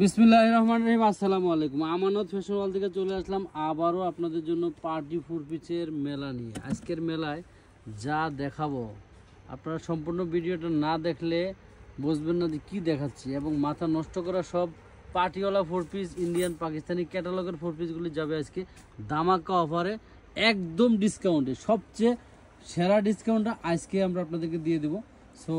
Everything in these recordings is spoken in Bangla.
বিসমিল্লাহির রহমানির রহিম। আসসালামু আলাইকুম। আমানত ফ্যাশন ওয়াল থেকে চলে আসলাম আবারও আপনাদের জন্য পার্টি ফোর পিসের মেলা নিয়ে। আজকের মেলায় যা দেখাবো আপনারা সম্পূর্ণ ভিডিওটা না দেখলে বুঝবেন না যে কী দেখাচ্ছি, এবং মাথা নষ্ট করা সব পার্টিওয়ালা ফোর পিস ইন্ডিয়ান পাকিস্তানি ক্যাটালগের ফোর পিসগুলি যাবে আজকে ধামাকা অফারে, একদম ডিসকাউন্টে। সবচেয়ে সেরা ডিসকাউন্টটা আজকে আমরা আপনাদেরকে দিয়ে দেবো। সো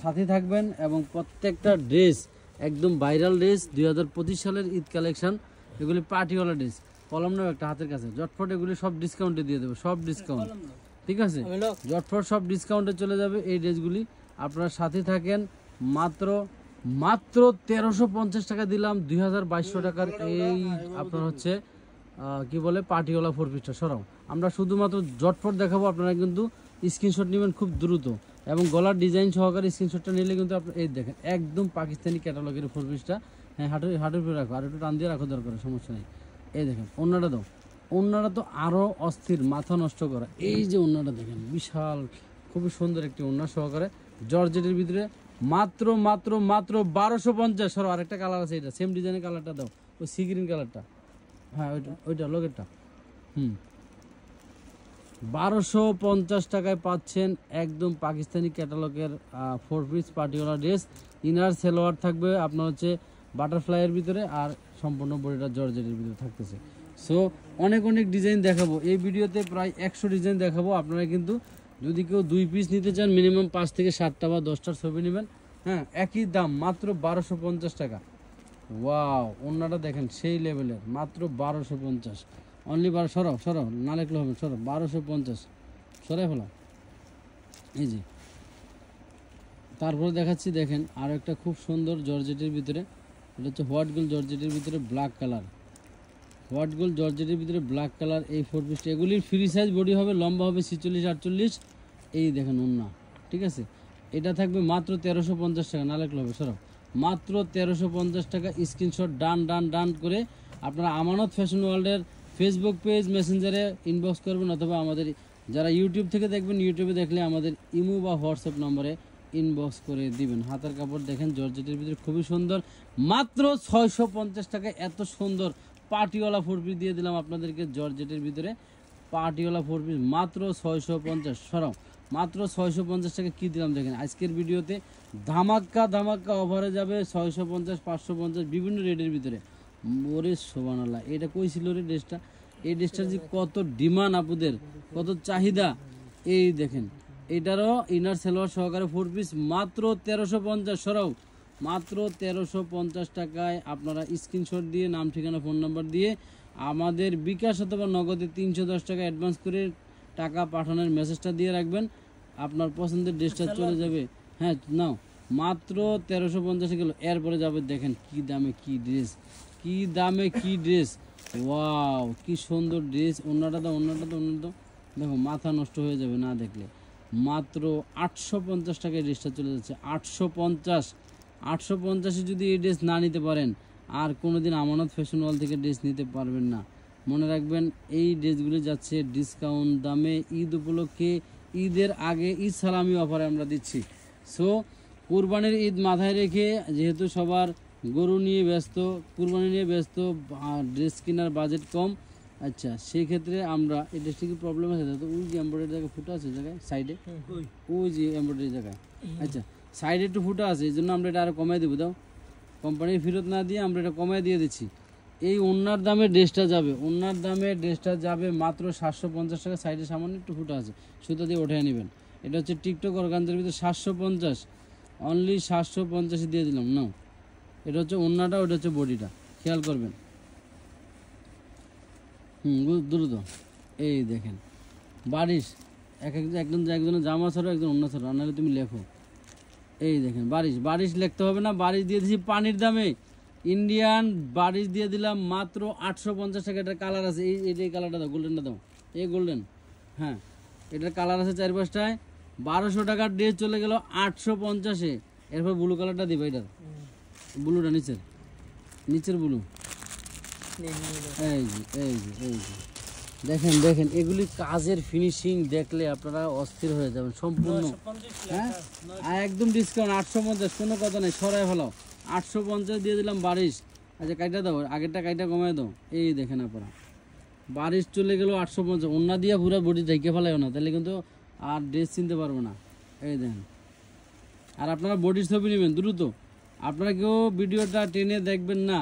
সাথে থাকবেন, এবং প্রত্যেকটা ড্রেস একদম ভাইরাল ড্রেস 2025 সালের ঈদ কালেকশন। এগুলি পার্টিওয়ালা ড্রেস, কলম নাও একটা হাতের কাছে, জটফট এগুলি সব ডিসকাউন্টে দিয়ে দেবো, সব ডিসকাউন্ট, ঠিক আছে? জটফট সব ডিসকাউন্টে চলে যাবে এই ড্রেসগুলি। আপনার সাথে থাকেন। মাত্র 1350 টাকা দিলাম 2200 টাকার এই আপনার হচ্ছে কি বলে পার্টিওয়ালা ফোর পিসটা। সরাও, আমরা শুধুমাত্র জটফট দেখাবো, আপনারা কিন্তু স্ক্রিনশট নেবেন খুব দ্রুত, এবং গলার ডিজাইন সহকারে স্ক্রিনশটটা নিলে কিন্তু আপনার এই দেখেন একদম পাকিস্তানি ক্যাটালগের ফোর পিসটা। হ্যাঁ, হাঁটুর উপরে রাখো, আর একটু টান দিয়ে রাখো, দরকার সমস্যা নেই। এই দেখেন ওন্নাটা দাও, ওন্নাটা তো আরও অস্থির, মাথা নষ্ট করা। এই যে ওন্নাটা দেখেন, বিশাল খুবই সুন্দর একটি ওন্না সহকারে জর্জেটের ভিতরে। মাত্র মাত্র মাত্র 1250। সরো, আরেকটা কালার আছে, এটা সেম ডিজাইনের কালারটা দাও, ওই সি গ্রিন কালারটা। হ্যাঁ, ওইটা লোকেরটা। 1250 টাকায় পাচ্ছেন একদম পাকিস্তানি ক্যাটালগের ফোর পিস পার্টিওয়ালা ড্রেস। ইনার সেলোয়ার থাকবে আপনার হচ্ছে বাটারফ্লাইয়ের ভিতরে, আর সম্পূর্ণ বডিটা জর্জেটের ভিতরে থাকতেছে। সো অনেক অনেক ডিজাইন দেখাবো এই ভিডিওতে, প্রায় 100 ডিজাইন দেখাবো। আপনারা কিন্তু যদি কেউ 2 পিস নিতে চান মিনিমাম 5 থেকে 7টা বা 10টার ছবি নেবেন। হ্যাঁ, একই দাম, মাত্র 1250 টাকা। ওয়াও, ওন্নাটা দেখেন সেই লেভেলের, মাত্র 1250 অনলি। সরাও না লেখলে হবে, সরো 1250 সরাই ফেলা। এই যে তারপরে দেখাচ্ছি, দেখেন আরও একটা খুব সুন্দর জর্জেটের ভিতরে, এটা হচ্ছে হোয়াইট গোল্ড জর্জেটের ভিতরে ব্ল্যাক কালার, হোয়াইট গোল্ড জর্জেটের ভিতরে ব্ল্যাক কালার এই ফোর পিসটা। এগুলির ফ্রি সাইজ বডি হবে, লম্বা হবে 46-48। এই দেখেন ওন্না, ঠিক আছে? এটা থাকবে মাত্র 1350 টাকা, না লেখলে হবে, সরাও। মাত্র 1350 টাকা। স্ক্রিনশট ডান করে আপনারা আমানত ফ্যাশন ওয়ার্ল্ডের ফেসবুক পেজ মেসেঞ্জারে ইনবক্স করবেন, অথবা আমাদের যারা ইউটিউব থেকে দেখবেন, ইউটিউবে দেখলে আমাদের ইমো বা হোয়াটসঅ্যাপ নম্বরে ইনবক্স করে দিবেন। হাতের কাপড় দেখেন জর্জেটের ভিতরে খুবই সুন্দর, মাত্র 650 টাকায় এত সুন্দর পার্টিওয়ালা ফোর পিস দিয়ে দিলাম আপনাদেরকে জর্জেটের ভিতরে। পার্টিওয়ালা ফোর পিস মাত্র 650। সরাও, মাত্র 650 টাকা কী দিলাম দেখেন আজকের ভিডিওতে। ধামাক্কা অফারে যাবে 650, 550 বিভিন্ন রেটের ভিতরে। ওরে সুবহানাল্লাহ, এটা কই ছিল রে ড্রেসটা? এই ড্রেসটার যে কত ডিমান্ড আপুদের, কত চাহিদা। এই দেখেন এটারও ইনার সেলোয়ার সহকারে ফোর পিস, মাত্র 1350। সরাও, মাত্র 1350 টাকায় আপনারা স্ক্রিনশট দিয়ে নাম ঠিকানা ফোন নাম্বার দিয়ে আমাদের বিকাশ অথবা নগদে 310 টাকা অ্যাডভান্স করে টাকা পাঠানোর মেসেজটা দিয়ে রাখবেন, আপনার পছন্দের ড্রেসটা চলে যাবে। হ্যাঁ নাও, মাত্র 1350 গেল। এরপরে যাবে দেখেন কি দামে কি ড্রেস, কি দামে কি ড্রেস। ওয়াও, কি সুন্দর ড্রেস। ওন্নাটা দাও দেখো, মাথা নষ্ট হয়ে যাবে না দেখলে। মাত্র 850 টাকায় ড্রেসটা চলে যাচ্ছে। 850 যদি এই ড্রেস না নিতে পারেন, আর কোনোদিন আমানত ফ্যাশন ওয়াল থেকে ড্রেস নিতে পারবেন না। মনে রাখবেন এই ড্রেসগুলি যাচ্ছে ডিসকাউন্ট দামে, ঈদ উপলক্ষে, ঈদের আগে ঈদ সালামি অফারে আমরা দিচ্ছি। সো কুরবানির ঈদ মাথায় রেখে, যেহেতু সবার গরু নিয়ে ব্যস্ত, কুরবানি নিয়ে ব্যস্ত, ড্রেস কেনার বাজেট কম, আচ্ছা সেই ক্ষেত্রে আমরা এই ড্রেসটি কি প্রবলেম আছে? তো ওই যে এমব্রয়ডারি জায়গায় ফুটা আছে জায়গায় সাইডে, ওই যে এমব্রয়ডারি জায়গায়, আচ্ছা সাইডে একটু ফুটা আছে, এই জন্য আমরা এটা আরও কমাই দেবো। দাও, কোম্পানি ফেরত না দিয়ে আমরা এটা কমাই দিয়ে দিচ্ছি। এই ওন্নার দামে ড্রেসটা যাবে, মাত্র 750 টাকা। সাইডে সামান্য একটু ফুটা আছে, সুতো দিয়ে ওঠায় নেবেন। এটা হচ্ছে টিকটক অর্গানজার ভিতরে 750, অনলি 750 দিয়ে দিলাম। নাও, এটা হচ্ছে ওন্নাটা, ওটা হচ্ছে বডিটা, খেয়াল করবেন। দ্রুত এই দেখেন বারিশ, একজনের জামা ছাড়ো, একজন ওন্না ছাড়ো, নাহলে তুমি লেখো। এই দেখেন বারিশ লিখতে হবে না, বারিশ দিয়ে দিচ্ছি পানির দামে। ইন্ডিয়ান বারিশ দিয়ে দিলাম মাত্র 850 টাকা। এটার কালার আছে, এই কালারটা দাও, গোল্ডেনটা দাও, এই গোল্ডেন। হ্যাঁ, এটার কালার আছে 4-5টায়। 1200 টাকার ড্রেস চলে গেল 850-এ। এরপর ব্লু কালারটা দিবে, এটার ব্লুটা নিচের ব্লু। এই যে দেখেন এগুলি কাজের ফিনিশিং দেখলে আপনারা অস্থির হয়ে যাবেন সম্পূর্ণ। হ্যাঁ, একদম ডিসকাউন্ট 850, কোনো কথা নেই, সরাই ফেলাও। 850 দিয়ে দিলাম 22। আচ্ছা কাইটা দাও, আগেরটা কাইটা কমায় দাও। এই দেখেন আপনারা 22 চলে গেল 850। অন্য দিয়া পুরো বডি ঢেকে ফেলাইও না, তাহলে কিন্তু আর ড্রেস চিনতে পারবো না। এই দেখেন, আর আপনারা বডির ছবি নেবেন দ্রুত। আপনারা কেউ ভিডিওটা টেনে দেখবেন না,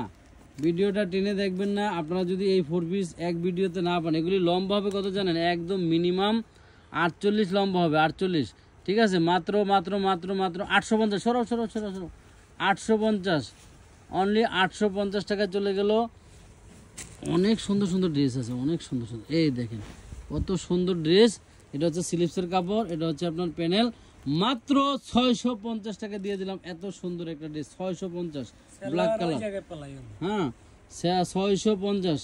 ভিডিওটা টেনে দেখবেন না। আপনারা যদি এই 4 পিস এক ভিডিওতে না পান, এগুলি লম্বা হবে কত জানেন? একদম মিনিমাম 48 লম্বা হবে, 48। ঠিক আছে, মাত্র মাত্র মাত্র মাত্র 850। সরো সরো সরো সরো, 850, অনলি 850 টাকায় চলে গেল। অনেক সুন্দর সুন্দর ড্রেস আছে, অনেক সুন্দর সুন্দর। এই দেখেন কত সুন্দর ড্রেস। এটা হচ্ছে স্লিপসের কাপড়, এটা হচ্ছে আপনার প্যানেল। মাত্র 650 টাকা দিয়ে দিলাম। এত সুন্দর একটা ড্রেস, 650, ব্ল্যাক কালার। হ্যাঁ 650।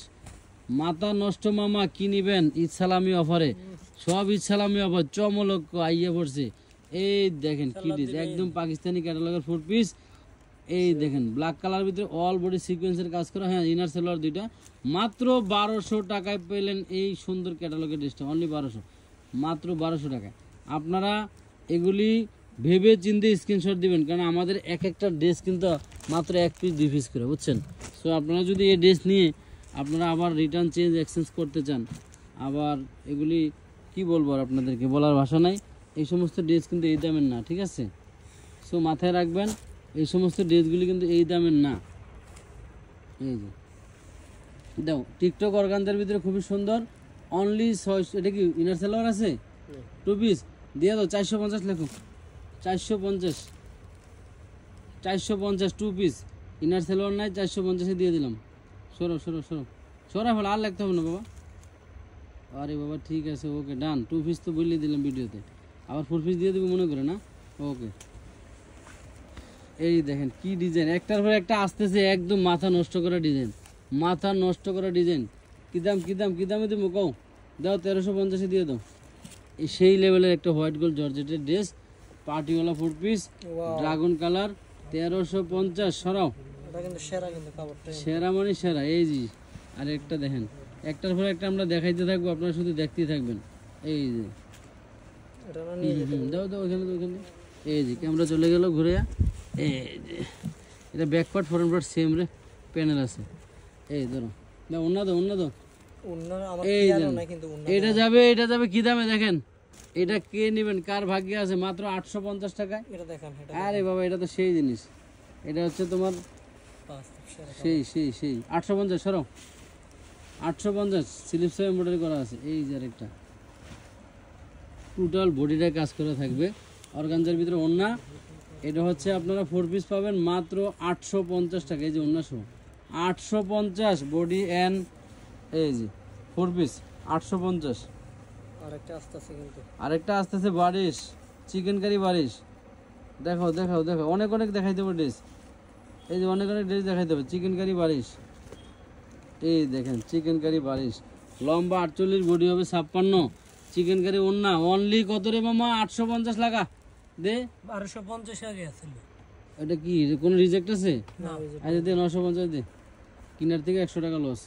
মাথা নষ্ট মামা, কি নিবেন? ঈদ সালামি অফারে, সব ঈদ সালামি অফার চমলক আইয়া পড়ছে। এই দেখেন কি ড্রেস, একদম পাকিস্তানি ক্যাটালগের 4 পিস। এই দেখেন ব্ল্যাক কালার ভিতরে অল বডি সিকোয়েন্সের কাজ করা। হ্যাঁ ইনার সেলোয়ার দুইটা। মাত্র 1200 টাকায় পেলেন এই সুন্দর ক্যাটালগের ড্রেসটা, অনলি 1200, মাত্র 1200 টাকায়। আপনারা এগুলি ভেবে চিন্তে স্ক্রিনশট দিবেন, কারণ আমাদের এক একটা ড্রেস কিন্তু মাত্র 1 পিস 2 পিস করে, বুঝছেন? সো আপনারা যদি এই ড্রেস নিয়ে আপনারা আবার রিটার্ন চেঞ্জ এক্সচেঞ্জ করতে চান, আবার এগুলি কি বলবো আর আপনাদেরকে, বলার ভাষা নাই। এই সমস্ত ড্রেস কিন্তু এই দামের না, ঠিক আছে? সো মাথায় রাখবেন, এই সমস্ত ড্রেসগুলি কিন্তু এই দামের না। এই যে দাও টিকটক অর্গানজার ভিতরে খুবই সুন্দর, অনলি 600। এটা কি ইনার সেলোয়ার আছে? 2 পিস দিয়ে দাও, 450 লেখো, 450, 450 2 পিস। ইনার সেলোয়ার নাই, 450 দিয়ে দিলাম। সরো সরো সরো সরা ফেলো, আর লাগতে হবে না বাবা। আরে বাবা ঠিক আছে, ওকে ডান। 2 পিস তো বললেই দিলাম ভিডিওতে, আবার 4 পিস দিয়ে দেবো মনে করে না? ওকে। এই দেখেন কি ডিজাইন, একটার পর একটা আসতেছে, একদম মাথা নষ্ট করা ডিজাইন, মাথা নষ্ট করা ডিজাইন। কি দাম কি দাম কি দামে দেবো কও? দাও 1350 দিয়ে দাও। এই সেই লেভেলের একটা হোয়াইট গোল্ড জর্জেটের ড্রেস, পার্টিওয়ালা 4 পিস, ড্রাগন কালার, 1350। সরাও, সেরা মানে সেরা। এই জি আর একটা দেখেন, একটার পর একটা আমরা দেখাইতে থাকবো, আপনারা শুধু দেখতেই থাকবেন। এই যে দাও দাও ওখানে, ওখানে। এই যে ক্যামেরা চলে গেল ঘুরে। এই যে এটা back part front part same রে, প্যানেল আছে। এই ধরো দাও, অন্য দাও, অন্য দাও। এই এটা যাবে, এটা যাবে কি দামে দেখেন? এটা কে নেবেন, কার ভাগ্যে আছে? মাত্র 850 টাকায়। আরে বাবা এটা তো সেই জিনিস, এটা হচ্ছে তোমার সেই সেই সেই 850। সরো 850, স্লিপস এমব্রয়ডারি করা আছে। এই যে আরেকটা, টোটাল বডিটা কাজ করা থাকবে অর্গানজার ভিতরে। ওন্না এটা হচ্ছে আপনারা 4 পিস পাবেন মাত্র 850 টাকা। এই যে ওন্না শো 850, বডি অ্যান্ড এই যে 4 পিস 850। আরেকটা আসতেছে বারিশ, চিকেন কারি বারিশ। দেখো দেখাও দেখো, অনেক অনেক দেখাইতে হবে ড্রেস। এই যে অনেক অনেক ড্রেস দেখাইতে হবে। চিকেন কারি বারিশ, এই দেখেন চিকেন কারি বারিশ, লম্বা 48, বডি হবে 56। চিকেন কারি ওন্না অনলি কত রে মামা? 850 লাগা দে। 1250 আগে আছে। এটা কি কোনো রিজেক্ট আছে? আচ্ছা দে 950 দে, কিনার থেকে 100 টাকা লস।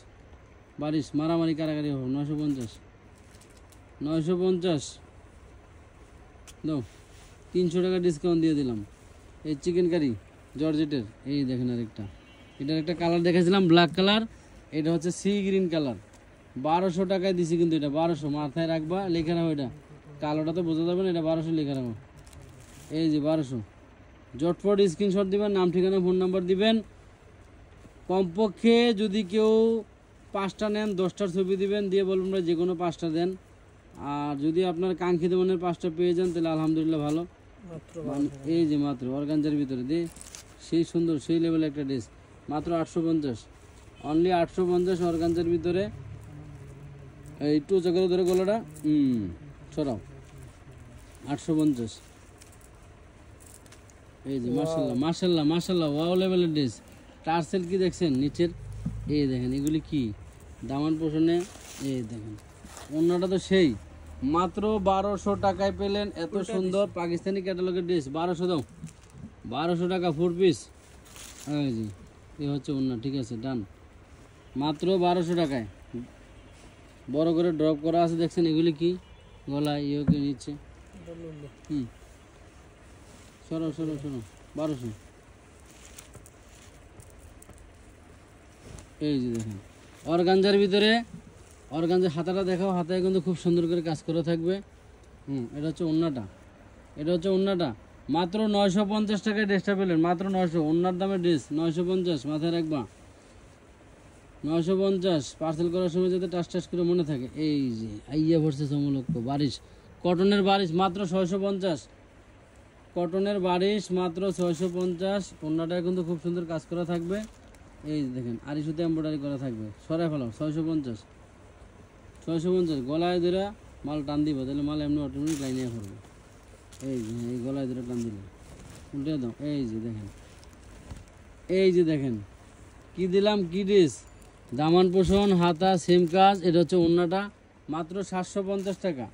বারিশ মারামারি কারাগারি হবে। 950, 950 দাও, 300 টাকা ডিসকাউন্ট দিয়ে দিলাম। এই চিকেন কারি জর্জেটের। এই দেখেন আরেকটা, এটার একটা কালার দেখেছিলাম ব্ল্যাক কালার, এটা হচ্ছে সি গ্রিন কালার। 1200 টাকায় দিছি কিন্তু এটা 1200, মাথায় রাখবা, লেখা রাখো। এটা কালোটা তো বোঝা যাবে না, এটা 1200 লেখা রাখো। এই যে 1200, জটফট স্ক্রিনশট দিবেন, নাম ঠিকানা ফোন নাম্বার দিবেন। কমপক্ষে যদি কেউ 5টা নেন 10টার ছবি দিবেন, দিয়ে বলবেন যে কোনো 5টা দেন। আর যদি আপনার কাঙ্ক্ষিত মানের 5টা পেয়ে যান তাহলে আলহামদুলিল্লাহ ভালো। এই যে মাত্র অর্গানজার ভিতরে দে, সেই সুন্দর সেই লেভেলের একটা ড্রেস, মাত্র 850, অনলি 850 অর্গানজার ভিতরে। একটু চকরে ধরে গলাটা সরাও, 850। এই যে মাশাল্লাহ মাশাল্লাহ মাশাল্লাহ, ওয়াও লেভেলের ড্রেস। টার্সেল কি দেখছেন নিচের? এই দেখেন এগুলি কি দামান পোষণে। এই দেখেন অন্যটা তো সেই, মাত্র 1200 টাকায় পেলেন এত সুন্দর পাকিস্তানি ক্যাটালগের ড্রেস। 1200 দাও, 1200 টাকা 4 পিস। এই জি এই হচ্ছে অন্য, ঠিক আছে ডান, মাত্র 1200 টাকায়। বড় করে ড্রপ করা আছে দেখছেন, এগুলি কি গলায় ইয়েকে নিচ্ছে। সরো সরো সরো, 1200। এই যে দেখেন অর্গানজার ভিতরে, অর্গানজার হাতাটা দেখাও, হাতায় কিন্তু খুব সুন্দর করে কাজ করা থাকবে। এটা হচ্ছে ওন্নাটা, এটা হচ্ছে ওন্নাটা। মাত্র 950 টাকায় ড্রেসটা পেলেন, মাত্র 900। ওন্নার দামে ড্রেস 950, মাথায় রাখবা 950। পার্সেল করার সময় যাতে টাস টাস করে মনে থাকে। এই যে আইয়া ভরছে চমলক্ষ বারিশ, কটনের বারিশ মাত্র 650। কটনের বারিশ মাত্র 650। ওন্নাটায় কিন্তু খুব সুন্দর কাজ করা থাকবে। এই যে দেখেন আড়িশুতে এমব্রয়ডারি করা থাকবে, সরাই ফেলাও 650। 650 গলায় ধরে মাল টান দিব, তাহলে মাল এমনি অটোমেটিক লাইনে পড়বে। এই যে এই গলায় ধরে টান দিলে উল্টে দাও। এই যে দেখেন, এই যে দেখেন কি দিলাম, কি ড্রেস, দামান পোষণ, হাতা সেম কাজ। এটা হচ্ছে ওন্নাটা মাত্র 750 টাকা,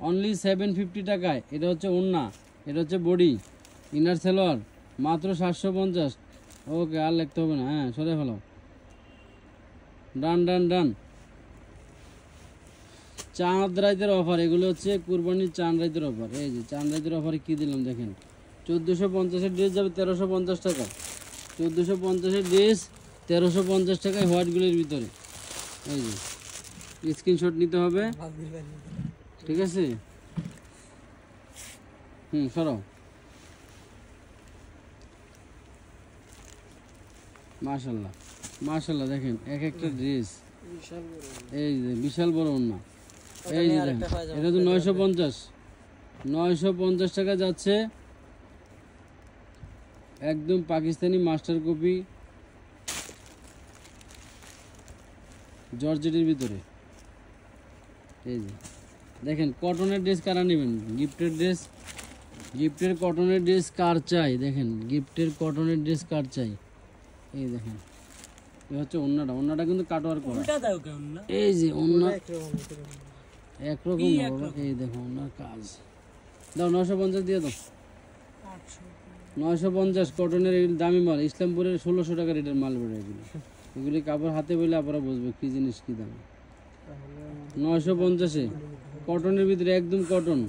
অনলি 750 টাকায়। এটা হচ্ছে ওন্না, এটা হচ্ছে বডি, ইনার সেলোয়ার মাত্র 750। ওকে আর লিখতে হবে না, হ্যাঁ সরে ফেলো, ডান ডান ডান। চাঁদ রাইতের অফার, এগুলো হচ্ছে কুরবানির চাঁদ রাইতের অফার। এই যে চাঁদ রাইতের অফারে কী দিলাম দেখেন, 1450-এর ড্রেস যাবে 1350 টাকা। 1450-এর ড্রেস 1350 টাকায় হোয়াইটগুলির ভিতরে। এই যে স্ক্রিনশট নিতে হবে, ঠিক আছে। সরাও। মাশাল্লাহ মাশাল্লাহ, দেখেন এক একটা ড্রেস, এই যে বিশাল বড় ওন্না। এই যে দেখেন এটা তো 950, 950 টাকা যাচ্ছে, একদম পাকিস্তানি মাস্টার কপি জর্জেটের ভিতরে। এই যে দেখেন কটনের ড্রেস কারা নেবেন, গিফটের ড্রেস, গিফটের কটনের ড্রেস কার চাই, দেখেন গিফটের কটনের ড্রেস কার চাই। এই দেখেন এই হচ্ছে ওন্নাটা, ওন্নাটা কিন্তু কাটওয়ার করা। এই যে ওন্না একরকম না বাবা, এই দেখো ওন্নার কাজ। দাও 950 দিয়ে দাও, 950 কটনের। এগুলো দামি মাল, ইসলামপুরের 1600 টাকা রেটের মাল বেরোয় এগুলো। এগুলি কাপড় হাতে বলে আপনারা বুঝবে কি জিনিস কি দাম। 950-এ কটনের ভিতরে, একদম কটন,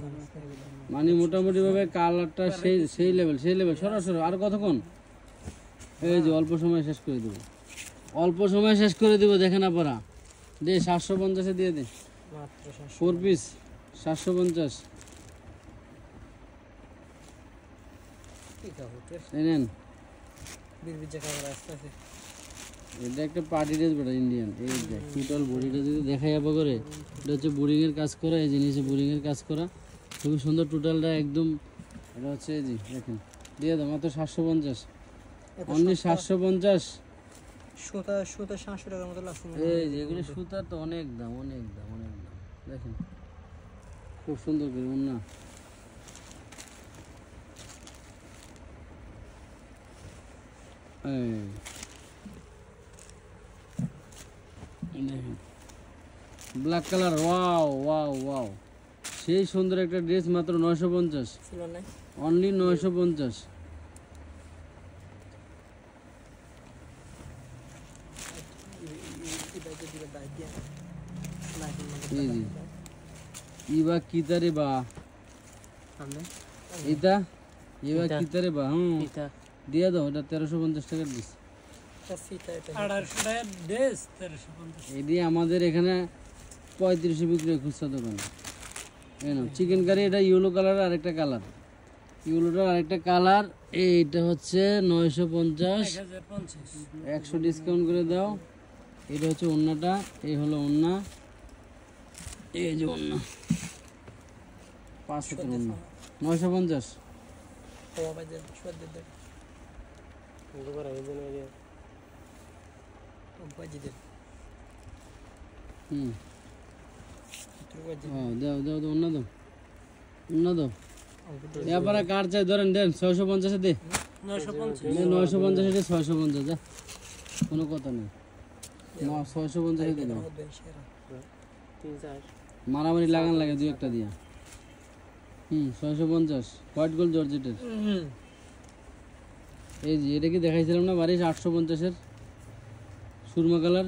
মানে মোটামুটি ভাবে কালারটা সেই সেই লেভেল, সেই লেভেল। সরাসরি আর কতক্ষণ, এই যে অল্প সময় শেষ করে দেবো, অল্প সময় শেষ করে দেবো। দেখেন আপনারা দে 750-এ দিয়ে দে, 4 পিস 750 নেন। এটা একটা পার্টি ড্রেস বেটা ইন্ডিয়ান। এই দেখ টোটাল বডিটা যদি দেখাই যাবো করে, এটা হচ্ছে বোরিংয়ের কাজ করা, এই জিনিসে বোরিংয়ের কাজ করা খুবই সুন্দর টোটালটা একদম। এটা হচ্ছে এই যে দেখেন, দিয়ে দাও মাত্র 750, অনলি 750। সুতা 700 টাকার মতো লাগছে। এই যে এগুলো সুতার তো অনেক দাম, অনেক দাম, অনেক দাম। দেখেন খুব সুন্দর করে ওন্না। দেখেন black colour, wow wow wow, সেই সুন্দর একটা ড্রেস মাত্র 950, অনলি 950। ইবা কিতারে বা এটা, ইবা কিতারে বা দিয়ে দাও। এটা 1350 টাকার ড্রেস, এটি আমাদের এখানে 35 বিক্রি হয় খুচরা দোকানে। এই নাও চিকেন কারি, এটা ইয়েলো কালার, আরেকটা কালার ইয়েলোটার আরেকটা কালার। এইটা হচ্ছে 950, 100 ডিসকাউন্ট করে দাও। এটা হচ্ছে ওন্নাটা, এই হলো ওন্না, এই যে ওন্না 5 হাতের ওন্না 950। দাও দাও দাও, ওন্না দাও, ওন্না দাও। এবারে কার চাই ধরেন, দেন 650-এ দে, 950-এ দে, 650 যা, কোনো কথা নেই। 650-এ দিয়ে দাও, মারামারি লাগান লাগে 2-1টা দিয়া। 650 হোয়াইট গোল্ড জর্জেটের। এই যে এটা কি দেখাইছিলাম না বারিশ 850-এর সুরমা কালার,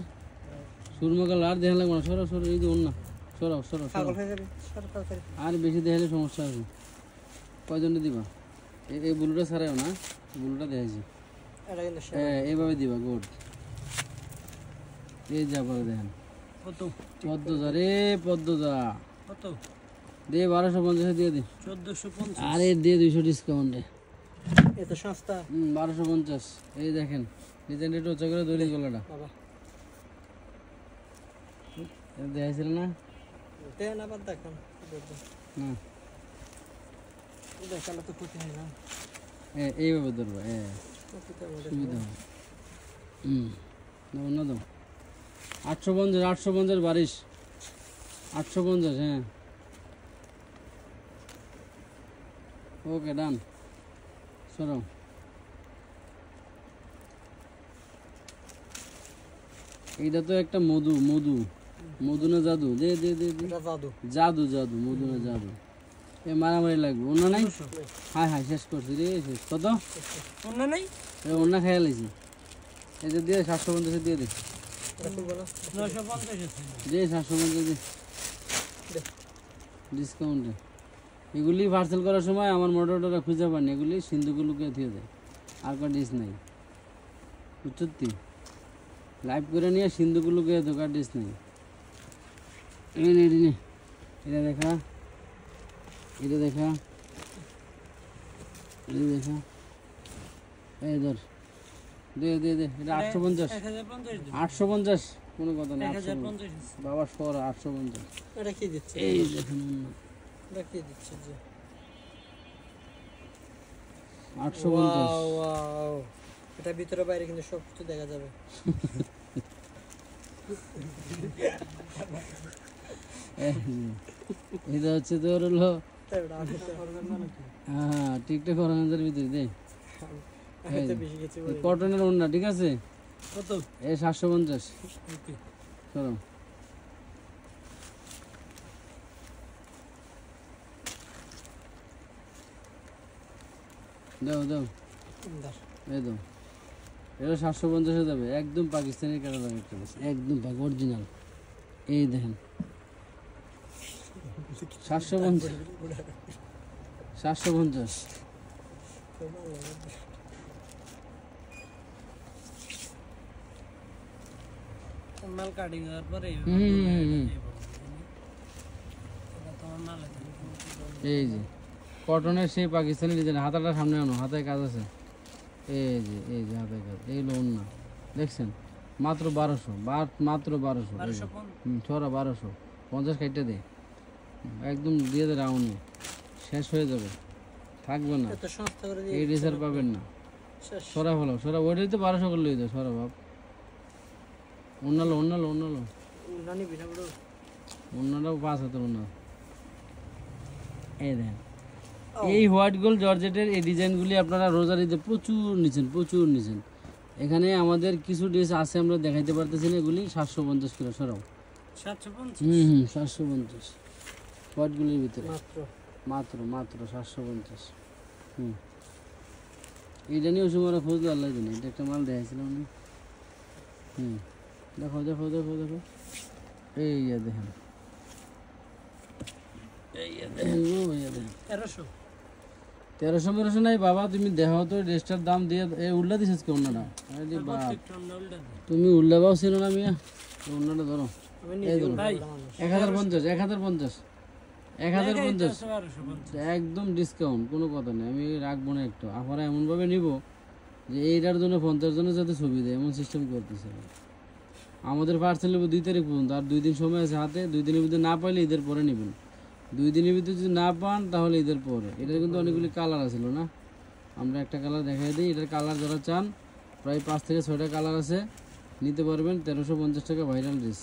সুরমা কালার আর দেখা লাগবে না। সরো সরো, এই যে ওন্না সরাও সরাও, আর বেশি দেখালে সমস্যা আছে। কয়জনটা দিবা, এই ব্লুটা ছাড়াও না, ব্লুটা দেখাইছি, হ্যাঁ এইভাবে দিবা। গুড, এই যে আবার দেখেন কত 14,000 রে 14,000 কত দে 1250 দিয়ে দে 1450 আরে দিয়ে 200 ডিসকাউন্টে এত সস্তা 1250 এই দেখেন ডিজাইন একটু উঁচা করে দড়ি গলাটা বাবা দেখাইছিল না দেন আবার দেখান না দেখালে তো ক্ষতি হয় না এইভাবে ধরবো ক্ষতিটা আমাদের সুবিধা হয় না দাও 850 850 বারিশ 850 হ্যাঁ ওকে ডান সরো এইটা তো একটা মধু মধু মধু না জাদু দে দে দে দে এটা জাদু জাদু জাদু মধু না জাদু এ মারামারি লাগবে অন্য নাই হাই হাই শেষ করছি রে শেষ কত অন্য নাই অন্য খেয়াল হয়েছি এই যে দিয়ে 750 দিয়ে দে এটা খুলবো না 950 আছে দে 750 দে ডিসকাউন্টে এগুলি পার্সেল করার সময় আমার মোটরটা খুঁজে পান এগুলি সিন্ধুগুলোকে দিয়ে দেয় আর কোনো ডিস নাই সত্যি লাইভ করে নিয়ে সিন্ধুগুলোকে দোকান ডিস নাই এই নে এটা দেখা এটা দেখা এটা দেখা এই ধর দে দে দে এটা 850 850 কোনো কথা নেই 850 বাবা সর 850 এটা কি দিচ্ছে এই দেখুন এটা কি দিচ্ছে যে 850 ওয়াও এটা ভিতরে বাইরে কিন্তু সব কিছু দেখা যাবে এটা হচ্ছে তোর হলো হ্যাঁ টিকটক অর্গানাইজার ভিতরে দে কটনের ওড়না ঠিক আছে কত এই 750 ওকে চলো দাও দাও এই দাও এটা 750 যাবে একদম পাকিস্তানি কাটা দাম একটা একদম অরিজিনাল এই দেখেন 750 750 মাল কাটিং এর পরে এই যে কটনের সেই পাকিস্তানি ডিজাইন হাতাটা সামনে আনো হাতায় কাজ আছে এই যে হাতায় কাজ এই লোন না দেখছেন মাত্র 1200 মাত্র 1200 ছড়া 1200 50 কাইটে দে একদম দিয়ে দে রাউন্ডে শেষ হয়ে যাবে থাকবে না এত সস্তা করে দিয়ে এই রেসার পাবেন না সরা ভালো সরা ওইটাই তো 1200 করে লই দাও সরা বাপ অন্যালো নানি বিনা বড় অন্যটাও 5000 অন্য এই দেখেন এই হোয়াইট গোল্ড জর্জেটের এই ডিজাইনগুলি আপনারা রোজারিতে প্রচুর নিছেন এখানে আমাদের কিছু ড্রেস আছে আমরা দেখাইতে পারতেছি না এগুলি 750 করে সরাও 750 750 হোয়াইটগুলির ভিতরে মাত্র 750 এইটা নিয়ে ওসব ওরা খোঁজ আল্লাহ জানে এটা একটা মাল দেখাইছিলাম না দেখো এই দেখেন 1300 নাই বাবা তুমি দেখো তো ড্রেসটার দাম দিয়ে উল্লা দিছিস কি অন্যটা আরে বাপ তুমি উল্লাবাও ছিল না মিয়া অন্যটা ধরো এই ধরো 1050 একদম ডিসকাউন্ট কোনো কথা নেই আমি রাখবো না একটু আপনারা এমনভাবে নিব যে এইটার জন্য 50 জনের যাতে ছবি দেয় এমন সিস্টেম করতেছে আমাদের পার্সেল নেবো 2 তারিখ পর্যন্ত আর 2 দিন সময় আছে হাতে 2 দিনের ভিতরে না পাইলে ঈদের পরে নেবেন 2 দিনের ভিতরে যদি না পান তাহলে ঈদের পরে এটার কিন্তু অনেকগুলি কালার আছে না আমরা একটা কালার দেখাই দিই এটার কালার যারা চান প্রায় 5 থেকে 6টা কালার আছে নিতে পারবেন 1350 টাকা ভাইরাল ড্রেস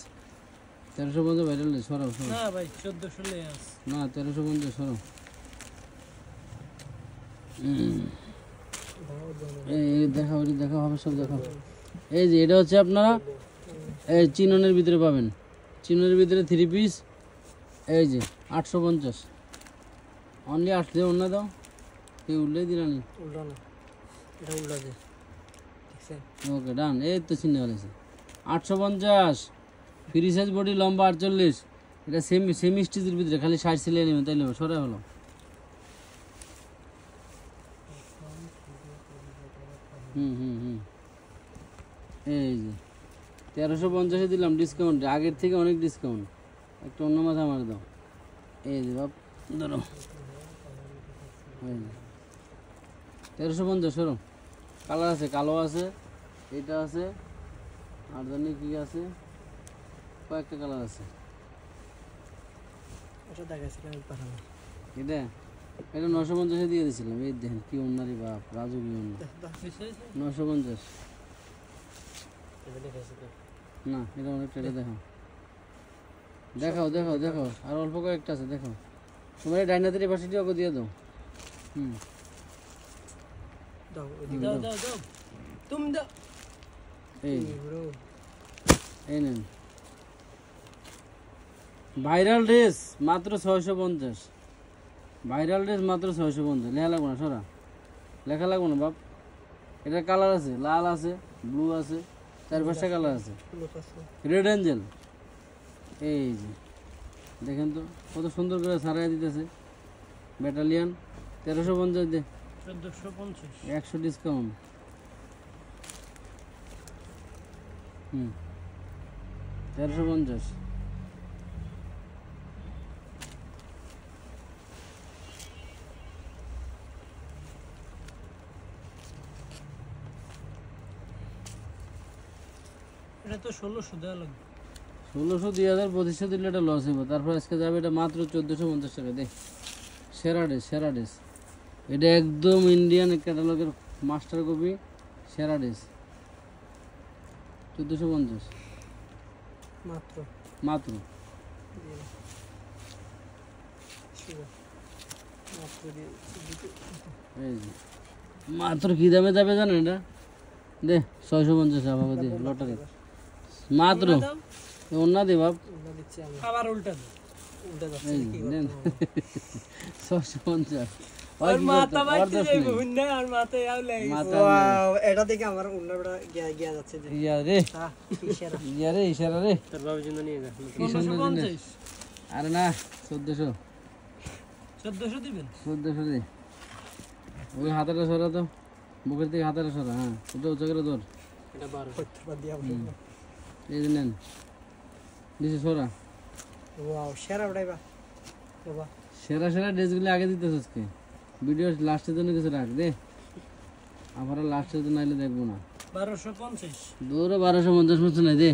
1350 ভাইরাল ড্রেস সরাও না ভাই 1400 লে আছে না 1350 সরাও এই দেখা হবে সব দেখা এই যে এটা হচ্ছে আপনারা এই চিননের ভিতরে পাবেন চিননের ভিতরে 3 পিস এই যে 850 অনলি 8 দিয়ে অন্য দাও এই উল্লে দিলানি উল্টা না এটা উল্টা দে দেখছেন ওকে ডান এই তো চিনে গেছে 850 ফ্রি সাইজ বডি লম্বা 48 এটা সেমি স্টিচের ভিতরে খালি 60 সিলাই নেবেন তাইলে সরে হলো এই যে 1350 দিলাম ডিসকাউন্টে, আগের থেকে অনেক ডিসকাউন্ট। একটা অন্য মাথা আমার দাও, এই যে বাপ ধরো, 1350 সরো। কালার আছে, কালো আছে, এটা আছে, আর জানি কি আছে, কয়েকটা কালার আছে। এটা দেখাইছিলাম আমি পাঠানো। এটা এটা 950 দিয়ে দিয়েছিলাম। এই দেখেন কি অন্যারি বাপ, রাজু কি অন্য, 950 এটা দেখাইছি তো। না, এটা অনেকটা, এটা দেখাও দেখাও দেখাও দেখাও, আর অল্প কয়েকটা আছে দেখাও। তোমার এই ডাইনাতের পাশে ওকে দিয়ে দাও। দাও দাও দাও দাও তুমি দাও। এই ব্রো এই নেন, ভাইরাল ড্রেস মাত্র 650। ভাইরাল ড্রেস মাত্র 650। লেখা লাগবো না, সরা, লেখা লাগবো না বাপ। এটা কালার আছে, লাল আছে, ব্লু আছে, 4-5টা কালার আছে। রেড অ্যাঞ্জেল, এই যে দেখেন তো কত সুন্দর করে সারাই দিতেছে। ব্যাটালিয়ান 1350 দে, 1450 100 ডিসকাউন্ট। 1350। এটা তো 1600 দেওয়া লাগবে। 1600, 2000, 2500 দিলে এটা লস হইব। তারপর আজকে যাবে এটা মাত্র 1450 টাকা। দেখ, সেরা ড্রেস, সেরা ড্রেস। এটা একদম ইন্ডিয়ান ক্যাটালগের মাস্টার কপি, সেরা ড্রেস। 1450 মাত্র মাত্র। এই যে মাত্র কি দামে যাবে জানেন এটা? দে 650 আবার দে লটারি মাত্র। অন্য দে বাপ, আবার উল্টা দাও, উল্টা যাচ্ছে এই কি দেন 650। আর মাথা বাইতে যাইবো হুন্না, আর মাথা আউলাই। ওয়াও, এটা দেখে আমার উন্নাটা গিয়া যাচ্ছে যে ইয়া রে, ইশারা ইয়া রে, ইশারা রে। তোর বাবু জন্য নিয়ে যা। কি সুন্দর জিনিস। আরে না, 1400 দিবেন। 1400 দে। ওই হাতাটা সরা তো, বুকের থেকে হাতাটা সরা। হ্যাঁ, ওটা উঁচা করে ধর। এটা 12 দিয়া এই যে নেন, দিছে সরা। ওয়াও, সেরা উড়াইবা বাবা। সেরা সেরা ড্রেসগুলো আগে দিতেছ আজকে। ভিডিও লাস্টের জন্য কিছু রাখ দে, আবার লাস্টের জন্য আইলে দেখবো না। 1250 দূরে 1250 মতো নাই। দে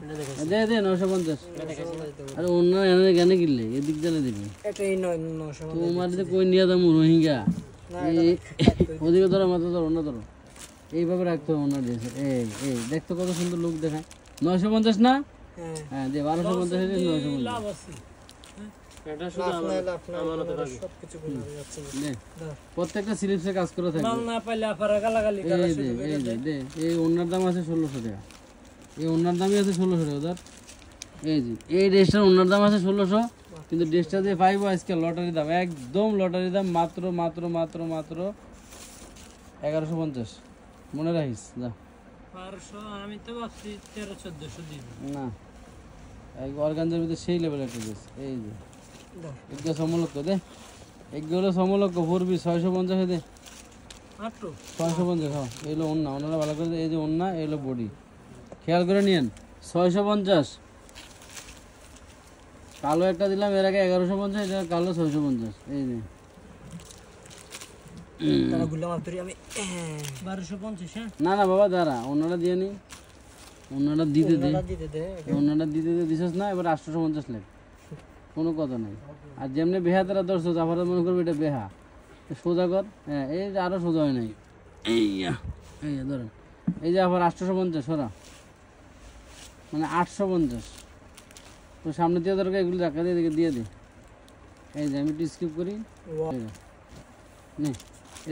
এটা দেখাইছি, দে দে 950। এটা দেখাইছি। আরে অন্য এনে কেন কিনলে, এদিক জানে দিবি এটাই 900 তোমার যে কই নিয়ে যাবো রোহিঙ্গা। না, এই ওদিকে ধরো, মাথা ধরো, অন্য ধরো, এইভাবে রাখতে হবে অন্য ড্রেস। এই এই দেখতো কত সুন্দর লুক দেখায়। 950 না? হ্যাঁ হ্যাঁ দে 1250 এর 950 লাভ আছে। এটা শুধু আমানত থাকে। সবকিছু বলে যাচ্ছে। দে। প্রত্যেকটা স্লিপসে কাজ করে থাকবে। মাল না পাইলে আপারা গালাগালি করা এই শুরু দে করে এই দেয়। দে দে, এই ওনার দাম আছে 1600 টাকা। এই ওনার দামই আছে 1600 টাকা ধর। এই যে এই ড্রেসটার ওনার দাম আছে 1600, কিন্তু ড্রেসটা দিয়ে পাইবো আজকে লটারি দাম, একদম লটারি দাম, মাত্র মাত্র মাত্র মাত্র 1150। মনে রাখিস যা। 1200 আমি তো ভাবছি 1300-1400 দিব। না, এক অর্গানজার ভিতরে সেই লেভেল একটা ড্রেস। এই যে দাও এগুলো সমলক্ষ দে, এগুলো সমলক্ষ 4 পিস 650 দে। মাত্র 650। হ্যাঁ, এইগুলো ওন্না, ওনারা ভালো করে, এই যে ওন্না, এইগুলো বডি, খেয়াল করে নিয়েন। 650। কালো একটা দিলাম এর আগে 1150, এটা কালো 650। এই যে তারা গুলা মাত্রই আমি 1250। হ্যাঁ না না বাবা দাঁড়া, ওনারা দিয়ে নি, ওনারা দিতে দে, ওনারা দিতে দে। ওনারা দিতে দে দিছস না, এবার 850 লাখ, কোনো কথা নাই। আর যেমনি বেহা তারা ধরছো, তারপরে মনে করবে এটা বেহা, সোজা কর। হ্যাঁ, এই যে আরো সোজা হয় নাই, এই এই ধরেন, এই যে আবার 850 সরা, মানে 850। তো সামনে দিয়ে দরকার, এগুলো ধাক্কা দিয়ে দিয়ে দে। এই যে আমি একটু স্কিপ করি। ওয়াও, এই যে, নে,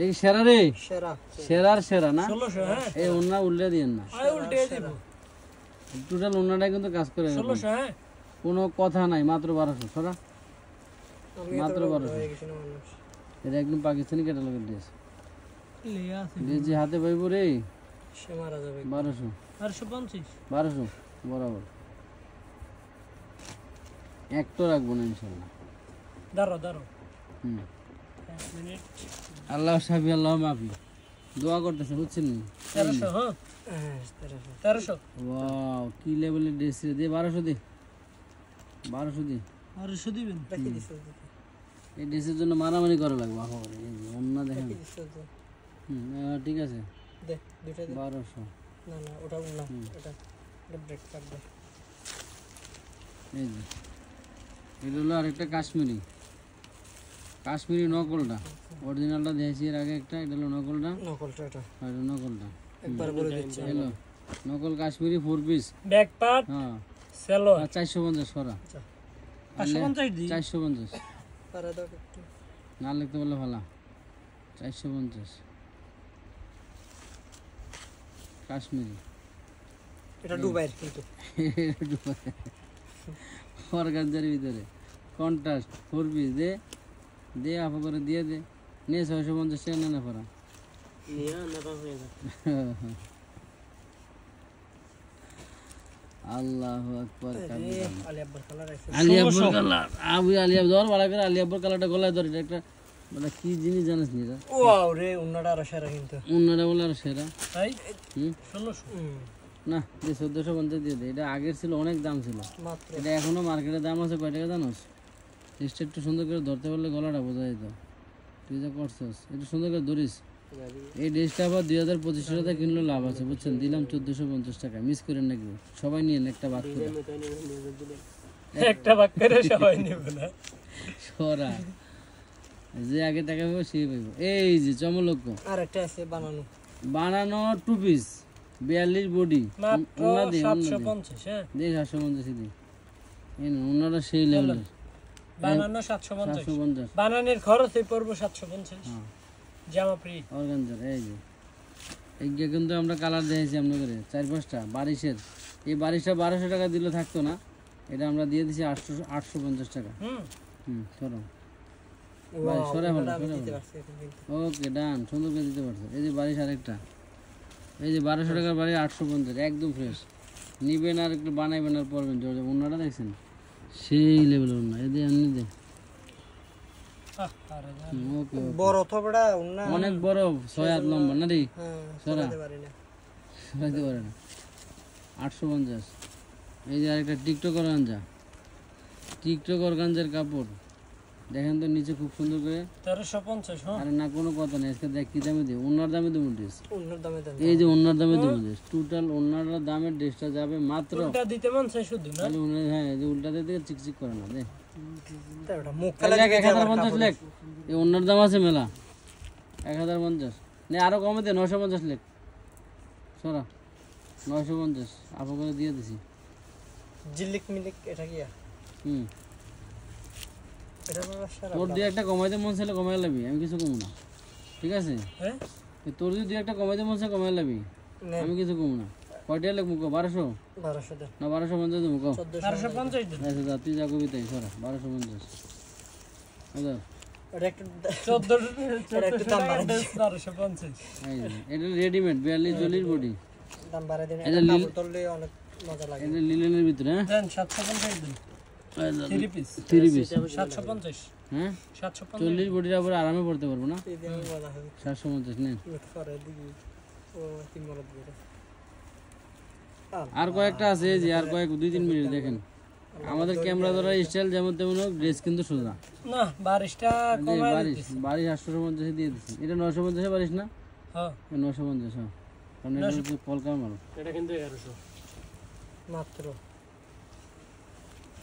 এই সেরা রে, সেরা সেরার সেরা না। 1600। হ্যাঁ এই ওন্না উল্টে দিয়েন না, আয় উল্টে দিব। টোটাল ওন্নাটাই কিন্তু কাজ করে, 1600। হ্যাঁ কোনো কথা নাই। মাত্র 1200 সরা, আমি মাত্র তো 1200। হয়ে গেছি না মানুষ। এটা একদম পাকিস্তানি ক্যাটালগের ড্রেস। লিয়া আছে ড্রেস যে হাতে পাইব রে, সে মারা যাবে। 1200 1250 1200 বরাবর। একটা রাখবো না ইনশাল্লাহ। দাঁড়াও দাঁড়াও হুম, 1 মিনিট। আল্লাহ সাফি আল্লাহ মাফি। দোয়া করতেছে বুঝছেন 1300 হ্যাঁ 1300 ওয়াও কি লেভেলের ড্রেস রে দে 1200 দে 1200 দে 1200 দিবেন রাখি দিছো এই ড্রেসের জন্য মারামারি করা লাগবে আহা করে এই যে অন্য দেখেন রাখি দিছো ঠিক আছে দে দুইটা দে 1200 না না ওটা না এটা ব্রেক কাট দে এই যে এটা হলো আরেকটা কাশ্মীরি কাশ্মীরি নকলটা অরিজিনালটা দিয়েছি এর আগে একটা এটা হলো নকলটা নকলটা এটা আর এটা নকলটা একবার বলে দিচ্ছি হলো নকল কাশ্মীরি 4 পিস ব্যাক পার্ট হ্যাঁ সেলো আর 450 সরা 550 দি 450 পারা দাও একটু না লিখতে বললে ভালো 450 কাশ্মীরি এটা দুবাইয়ের কিন্তু অর্গানজার ভিতরে কন্ট্রাস্ট 4 পিস দে দে আপা করে দিয়ে দে নে 650 টাকা না পড়া নিয়া না হয়ে যাবে আল্লাহু আকবার কাবিরা আলী আব্বার কালার আছে আলী আব্বার কালার আলী আব্বার ভালো করে আলী আব্বার কালারটা গলায় ধরে এটা একটা মানে কি জিনিস জানিস নি রে ওয়াও রে উন্নাটা আর সেরা কিন্তু অন্যরা বলে আর সেরা ভাই হুম 1600 না যে 1450 দিয়ে দে এটা আগের ছিল অনেক দাম ছিল মাত্র এটা এখনো মার্কেটে দাম আছে কয় টাকা জানোস টেস্ট একটু সুন্দর করে ধরতে পারলে গলাটা বোঝা যেত তুই যা করছস একটু সুন্দর করে ধরিস এই ড্রেসটা আবার 2025 টাকা কিনলে লাভ আছে বুঝছেন দিলাম 1450 টাকা মিস করেন না কেউ সবাই নিয়েন একটা বাদ করে একটা ভাগ করে সবাই নেবে না সরা যে আগে টাকা পাবো সে পাইব এই যে চমলক্ষ আর একটা আছে বানানো বানানো 2 পিস 42 বডি মাত্র 750 হ্যাঁ দে 750 দি এই না ওনারা সেই লেভেলের বানানো 750 750 বানানোর খরচই পড়বে 750 হ্যাঁ জামা ফ্রি অর্গানজার এই যে এইটা কিন্তু আমরা কালার দিয়েছি আমরা করে 4-5টা বারিশের এই বারিশটা 1200 টাকা দিলে থাকতো না এটা আমরা দিয়ে দিছি 850 টাকা সরো ভাই সরে ভালো দিতে পারছি এখন কিন্তু ওকে ডান সুন্দর করে দিতে পারছো এই যে বারিশ আরেকটা এই যে 1200 টাকার বাড়ি 850 একদম ফ্রেশ নিবেন আর একটু বানাইবেন আর পরবেন জর্জ ওনাটা দেখছেন সেই লেভেলের ওনা এই যে এমনি দে ওকে বড় থবড়া উন্না অনেক বড় 6 হাত লম্বা না রে হ্যাঁ সরা দিতে পারি না সরাইতে পারে না 850 এই যে আরেকটা টিকটক অর্গানজা টিকটক অর্গানজার কাপড় দেখেন তো নিচে খুব সুন্দর করে 1350 হ্যাঁ আরে না কোনো কথা নেই আজকে দেখ কি দামে দিই ওনার দামে দেবো ড্রেস উন্নার দামে দেন এই যে ওনার দামে দেবো ড্রেস টোটাল ওনার দামের ড্রেসটা যাবে মাত্র এটা দিতে মন চাই শুধু না খালি ওনার হ্যাঁ এই যে উল্টাতে দিকে চিকচিক করে না দে ওটা মুখ লেখ 1050 লেখ এই ওনার দাম আছে মেলা 1050 নে আরো কমে দে 950 লেখ সরা 950 আপা করে দিয়ে দিছি জিলিক মিলিক এটা কি এটা বাবা সারা তোর দিয়ে একটা কমাইতে মন চাইলে কমাই লাবি আমি কিছু কমু না ঠিক আছে হ্যাঁ তোর যদি একটা কমাইতে মন চাই কমাই লাবি আমি কিছু কমু না কয়টা লেখ মুখো 1200 1200 দেন না 1250 দেবো কো 1250 দিন আচ্ছা যা তুই যা কবি তাই সরা 1250 আচ্ছা এটা একটু 14 এটা একটু দাম বাড়াই দিন 1250 এই যে, এটা রেডিমেড 42 বডি দাম বাড়াই দিন এটা এটা লিল তোললে অনেক মজা লাগে এটা লিলেনের ভিতরে হ্যাঁ দেন 750 দিন 3 পিস 3 পিস 750 হ্যাঁ 750 40 বডির উপরে আরামে পড়তে পারবো না এই দিন মজা হবে 750 নেন করে দিই ও তিন মরদ দিয়ে আর কয়েকটা আছে এই যে আর কয়েক 2-3 মিনিট দেখেন আমাদের ক্যামেরা ধরা স্টাইল যেমন তেমন হোক ড্রেস কিন্তু সোজা না বারিশটা কমাই বারিশ বারিশ 850 দিয়ে দিচ্ছি এটা 950 বারিশ না হ্যাঁ 950 হ্যাঁ কারণ এটা হচ্ছে কলকা মাল এটা কিন্তু 1100 মাত্র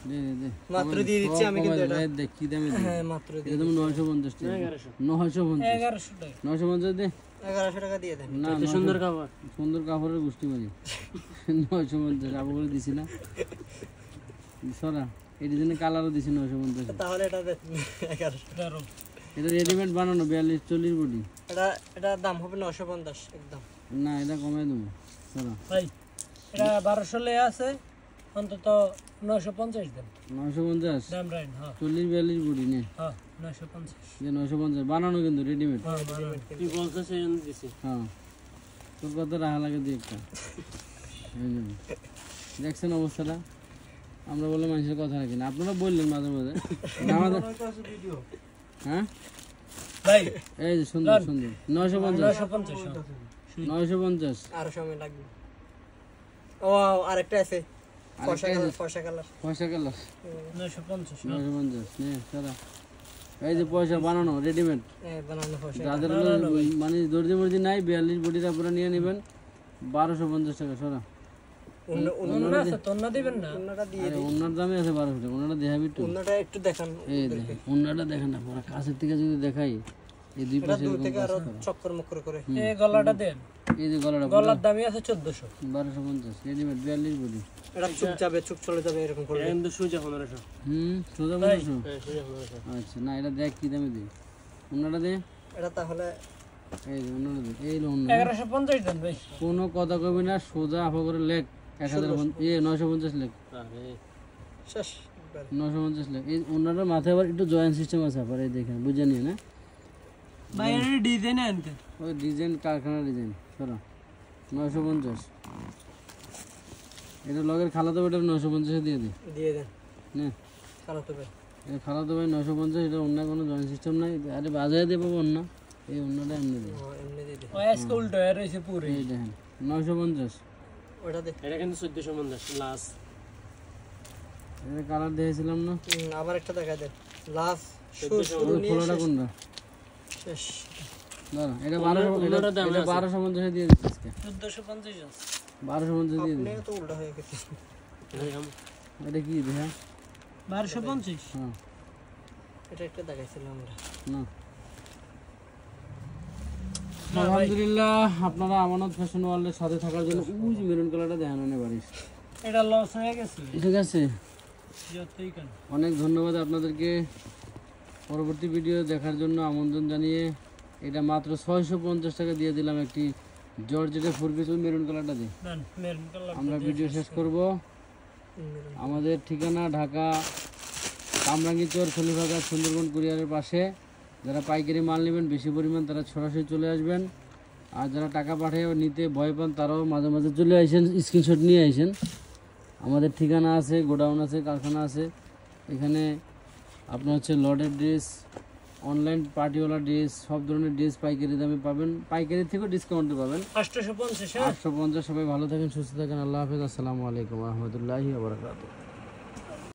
দে দে দে মাত্র দিয়ে দিচ্ছি আমি কিন্তু এটা দেখ কি দামে দিই হ্যাঁ মাত্র দিয়ে এটা তুমি 950 টাকা 950 1100 টাকা 950 দে 1100 টাকা দিয়ে দেন না সুন্দর কাপড় সুন্দর কাপড়ের গোষ্ঠী মারি 950 আবু করে দিছি না সরা এর জন্য কালারও দিছি 950 তাহলে এটা দেন 1100 এটা রেডিমেড বানানো 42-40 বডি এটা দাম হবে 950 একদম না এটা কমাই দেবো সরা ভাই এটা 1200 লে আছে অন্তত 950 দেন 950 দাম রাইন হ্যাঁ 40-42 বডি নে হ্যাঁ 950 যে 950 বানানো কিন্তু রেডিমেড তুই বলছিস এই জন্য দিছি হ্যাঁ তোর কত রাখা লাগে দিয়ে একটা এই জন্য। দেখছেন অবস্থাটা আমরা বলে মানুষের কথা রাখি না আপনারা বললেন মাঝে মাঝে না আমাদের হ্যাঁ ভাই এই যে সুন্দর সুন্দর 950 950 950 আর সময় লাগবে। ও আরেকটা আছে ফর্সা কালার পয়সা গেল 950 950 নে সারা এই যে পয়সা বানানো রেডিমেড বানানো ফর্সা যাদের মানে দর্জি মর্জি নাই 42 বডিটা পুরো নিয়ে নেবেন 1250 টাকা সারা অন্য আছে তো না দিবেন না উন্নাটা দিয়ে আরে ওনার দামে আছে 1200 টাকা ওনাটা দেখাবি একটু উন্নাটা একটু দেখান। এই দেখেন ওনাটা দেখেন না পুরো কাছের থেকে যদি দেখাই এই দুই এটা পাশে দূর থেকে আরো চক্কর মক্কর করে। এই গলাটা দেন, এই যে গলাটা গলার দামই আছে 1400। 1250 রেডিমেড 42 বডি এটা চুপ চলে যাবে এরকম করে। কিন্তু সুজা 1500। সোজা 1500 আচ্ছা না এটা দেখ কি দামে দিই ওনাটা দে এটা তাহলে এই যে ওনাটা দে এই লো ওনা 1150 দেন ভাই। কোনো কথা কবি না সোজা আফা করে লেখ 950 লেখ শেষ। 950 লেখ এই ওনাটার মাথায় আবার একটু জয়েন্ট সিস্টেম আছে আবার এই দেখেন বুঝে নিয়ে না ভাই এর ডিজাইন আনতে ওই ডিজাইন কারখানা ডিজাইন সরো 950 এটা লগের খালাতো বেটা 950 দিয়ে দে দিয়ে দেন না খারাপ হবে। এটা খালাতো ভাই 950 এটা অন্য কোনো জয়েন্ট সিস্টেম নাই আরে বাজারে দেবো অন্য এই অন্যটা এমনি দেবে এমনি দিয়ে দে। ওই আজকে উল্টো এর হইছে পুরো। এই দেখেন 950 ওটা দে। এটা কিন্তু 1450 লাস্ট। এটা কালার দিয়েছিলাম না আবার একটা দেখা দেন। লাস্ট শুরু ওই নিয়ে খোলাটা কোনটা শেষ। দাঁড়া এটা 1250 দিয়ে দিচ্ছি আজকে 1450 আছে। 1250 দিয়ে দিই আপনি তো উল্টা হয়ে গেছে। এটা কি দেখা 1250 হ্যাঁ এটা একটা দেখাইছিলাম আমরা। না আলহামদুলিল্লাহ আপনারা আমানত ফ্যাশন ওয়ার্ল্ডের সাথে থাকার জন্য ওই যে মেরুন কালারটা দেখানো নেই বাড়ির এটা লস হয়ে গেছে ঠিক আছে যতই কেন। অনেক ধন্যবাদ আপনাদেরকে পরবর্তী ভিডিও দেখার জন্য আমন্ত্রণ জানিয়ে এটা মাত্র 650 টাকা দিয়ে দিলাম একটি জর্জেটের 4 পিস ওই মেরুন কালারটা দিয়ে দেন মেরুন কালার। আমরা ভিডিও শেষ করব আমাদের ঠিকানা ঢাকা কামরাঙ্গীরচর খলিফাগাছ সুন্দরবন কুরিয়ারের পাশে যারা পাইকারি মাল নেবেন বেশি পরিমাণ তারা সরাসরি চলে আসবেন আর যারা টাকা পাঠিয়ে নিতে ভয় পান তারাও মাঝে মাঝে চলে আসেন স্ক্রিনশট নিয়ে আসেন আমাদের ঠিকানা আছে গোডাউন আছে কারখানা আছে এখানে আপনার হচ্ছে লডের ড্রেস অনলাইন পার্টিওয়ালা ড্রেস সব ধরনের ড্রেস পাইকারি দামে পাবেন পাইকারি থেকেও ডিসকাউন্টে পাবেন 850। 850 সবাই ভালো থাকেন সুস্থ থাকেন আল্লাহ হাফেজ আসসালামু আলাইকুম রহমতুল্লাহি ওয়া বারাকাতুহু